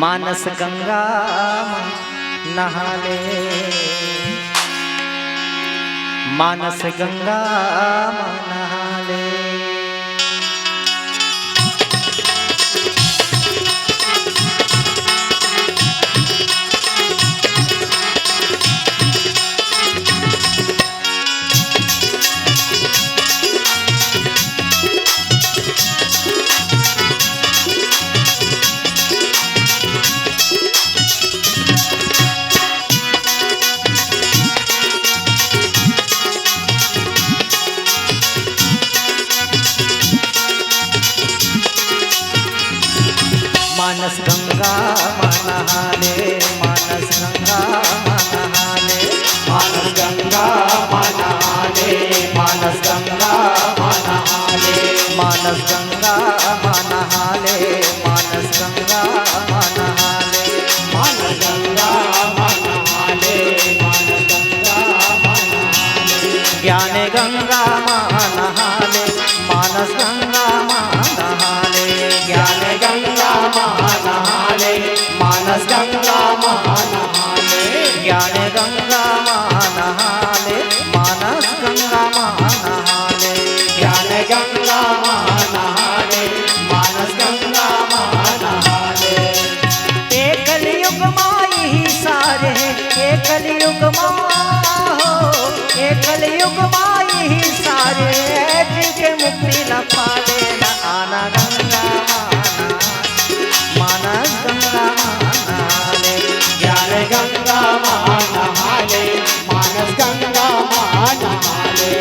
मानस गंगा नहा ले, मानस गंगा नहा ले। मानस गंगा नहा ले, मानस गंगा नहा ले, मानस गंगा नहा ले, मानस गंगा नहा ले, मानस गंगा नहा ले, मानस गंगा नहा ले, मानस गंगा नहा ले, मानस गंगा नहा ले। ज्ञान गंगा नहा ले, मानस गंगा नहा ले, ज्ञान गंगा नहा ले, मानस गंगा नहा ले, ज्ञान गंगा नहा ले, मानस गंगा नहा ले। ज्ञान गंगा नहा ले, मानस गंगा नहा ले। एक कलयुग माई ही सारे, एक कलयुग हो, एक कलयुग माई ही सारे, जिनके मुक्ति न पाले न आना गंगा मानस गंगा नहा ले। ज्ञान गंगा नहा ले, मानस गंगा नहा ले।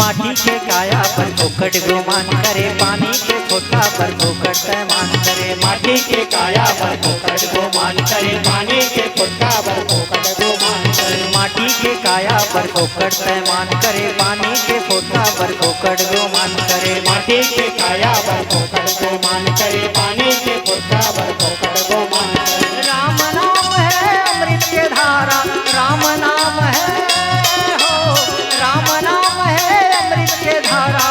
माटी के काया पर फोकट गुमान करे, पानी के फोटा पर फोकट पैमान करे। माटी के काया पर फोकट को मान करे, पानी के फुटका पर फोकट को मान करे। माटी के काया पर फोकट पैमान करे, पानी के फोटा पर फोकट गुमान करे। माटी के काया पर फोकट को मान करे, पानी के फुटका पर फोकट को मान करे। राम नाम है अमृत के धारा, राम नाम है हो, राम नाम है अमृत के धारा,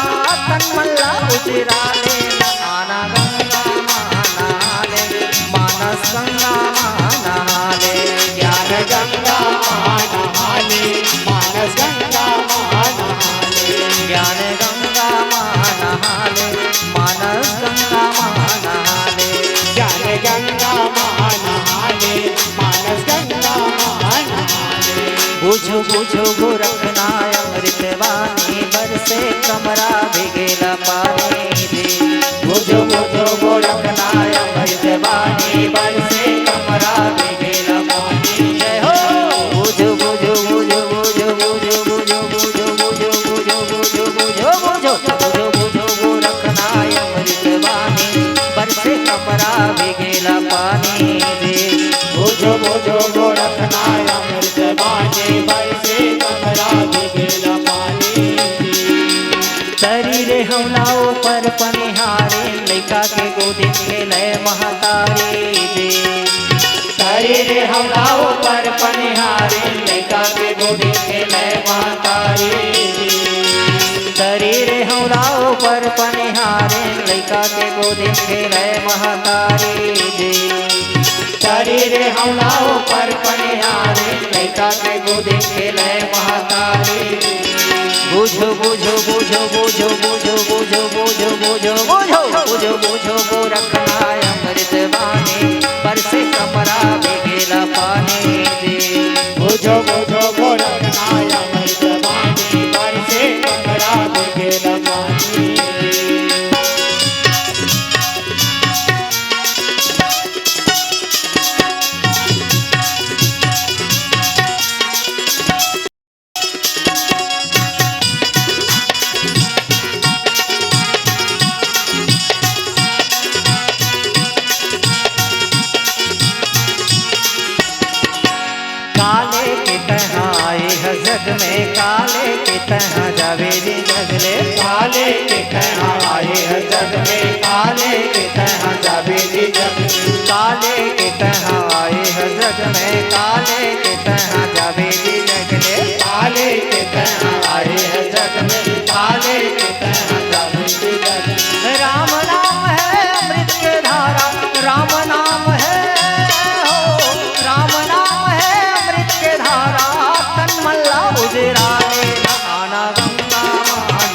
तन मल्ला उजरा ले। आना गंगा नहा ले, मानस गंगा नहा ले। ज्ञान गंगा नहा ले, मानस गंगा नहा ले। ज्ञान गंगा नहा ले, मानस गंगा नहा ले। ज्ञान गंगा नहा ले, मानस गंगा नहा ले। बुझो बुझो गोरखना अमृत वाणी, बरसे कमरा भिगेला पानी दे। बुझो बुझो गोरखना अमृत वाणी, बरसे कमरा भिगेला पानी। जय हो। बुझो बुझो बुझो बुझो बुझो बुझो बुझो बुझो बुझो बुझो बुझो बुझो बुझो बुझो गोरखना अमृत वाणी, बरसे कमरा भिगेला पानी दे। बुझो बुझो गोरखना अमृत वाणी, बरसे कमरा भिगेला पानी। शरीर हमलाओ पर पनिहारे, लैका के गोदी खेले महतारी दे। शरीर हमलाओ पर पनिहारे, लैका के गोदी खेले महतारी। शरीर हमलाओ पर पनिहारे, लैका के गोदी खेले महतारी दे। शरीर हमलाओ पर पनिहारे, लैका के गोदी खेले महतारी। बुझो बुझो बुझो बुझो बुझो बुझो बुझो बुझो बुझो बुझो बुझो गोरखना अमृत वाणी, बरसे कमरा भिगेला पानी दे। बुझो बुझो गोरखना अमृत वाणी, बरसे कमरा भिगेला पानी। जग में काले के तहाँ जावे जी जगले। काले के तहाँ आए हैं जग में, काले के तहाँ जावे जी जग में। काले के तहाँ आए हैं जग में, काले के तहाँ जावे जी जगले। काले के तहाँ आए हैं जग में, काले के तहाँ जावे जी जग में। राम नाम है अमृत के धारा, राम नाम है हो, राम नाम है अमृत के धारा। तन मल्ला उजराले नहाना गंगा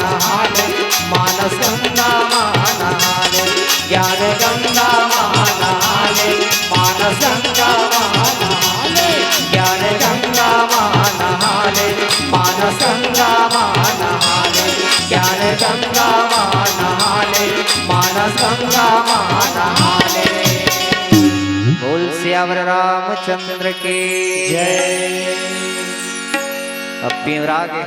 नहाने, मानस गंगा नहाने। ज्ञान गंगा नहाने, मानस गंगा नहाने। ज्ञान गंगा नहाने, मानस गंगा नहाने। ज्ञान गंगा नहाने, मानस गंगा नहाने। बोल सियावर रामचंद्र की जय। अब पिंवरा गे,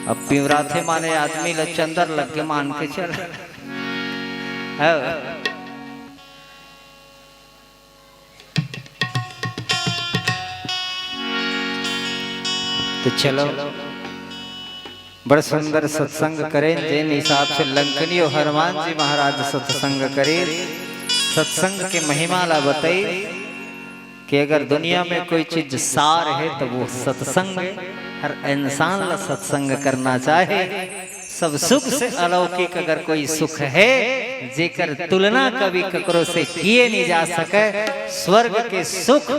अब पिंवरा थे माने आदमी ल चंदर लग के मान के चल है। तो चलो बड़ा सुंदर सत्संग करें, जिन हिसाब से लंकनी और हनुमान जी महाराज सत्संग करें। सत्संग के महिमा ला बताई कि अगर दुनिया में कोई चीज सार है तो वो सत्संग है। हर इंसान ला सत्संग करना चाहे। सब सुख से अलौकिक अगर कोई सुख है जेकर तुलना कभी ककरो से किए नहीं जा सके। स्वर्ग के सुख,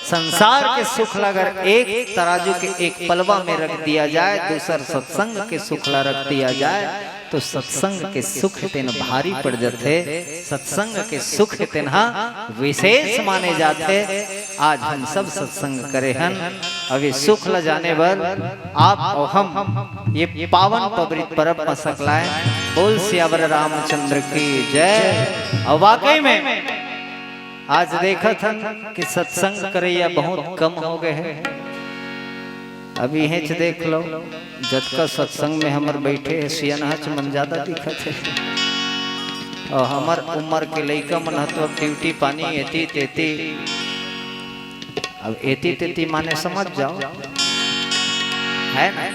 संसार के सुख ला अगर एक तराजू के एक पलवा में रख दिया जाए, दूसर सत्संग के सुख ला रख दिया जाए, तो सत्संग के सुख तेन भारी पड़ जाते। सत्संग के सुख तेना विशेष माने जाते। आज हम सब सत्संग करे हन, अभी सुख ल जाने पर आप और हम ये पावन पवित्र पर्व में सकलाए। बोल सियावर रामचंद्र की जय। और वाकई में आज देखा था कि सत्संग करैया बहुत कम हो गए हैं। अभी हेच देख लो, जतका सत्संग में हमर बैठे है सियनहच मन ज्यादा दिखत है। और हमर उम्र के लइका मन हतो ड्यूटी पानी एती तेती। अब एती तेती माने समझ जाओ है ना।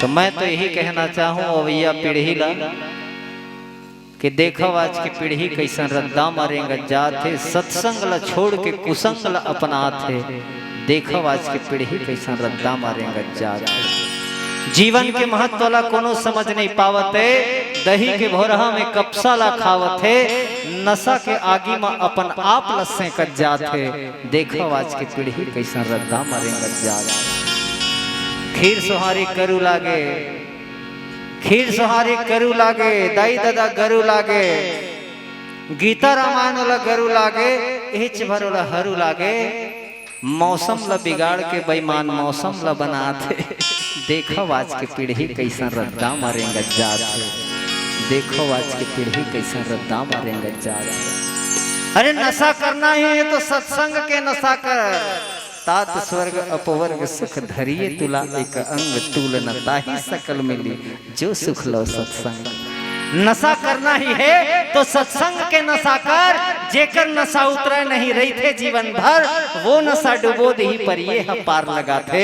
तो मैं तो यही कहना चाहूँ अवैया पीढ़ी ला कि देखो आज की पीढ़ी कैसन रद्दा मारेंगे जाते। सत्संग ला छोड़ के कुसंग ला अपनाते। देखो आज की पीढ़ी कैसन रद्दा मारेंगे जाते। जीवन के महत्व ला कोनो समझ नहीं पावते। दही के भोरहा में कपसा ला खावते। नशा के आगी में अपन आप ला सेंकत जाते। देखो आज की पीढ़ी कैसन रद्दा मारेंगे जाते। खीर सोहारी करू लागे, खीर सोहारी करू लागे, दाई दादा गरु लागे, गीता रामायण वाला गरु लागे, हिच भर वाला हरू लागे। मौसम ला बिगाड़ के बेईमान मौसम ला बनाते। देखो आज की पीढ़ी कैसन रद्दा मारेंगे जाते। देखो आज की पीढ़ी कैसन रद्दा मारेंगे जाते। अरे नशा करना ही है तो सत्संग के नशा कर। तात स्वर्ग अपवर्ग सुख धरिए तुला, एक अंग तूल न ताही सकल मिली, जो सुख लो सत्संग। नशा करना ही है तो सत्संग के नशा कर। जेकर नशा उतरे नहीं रही थे जीवन भर, वो नशा डुबो दही पर ये पार लगाते।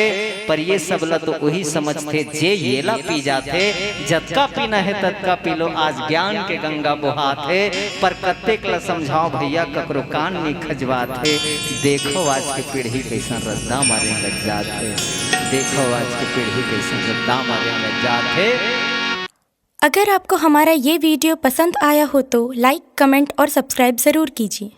पर ये सबला तो वही समझते जे येला पी जाते। जतका पीना है ततका पी लो, आज ज्ञान के गंगा बहाते। पर कत्तेक ला समझाओ भैया ककरो कान नहीं खजवाते। देखो आज की पीढ़ी कैसन रद्दा मारेंगे जाते। देखो आज की पीढ़ी कैसन रद्दा मारेंगे जाते। अगर आपको हमारा ये वीडियो पसंद आया हो तो लाइक, कमेंट और सब्सक्राइब ज़रूर कीजिए।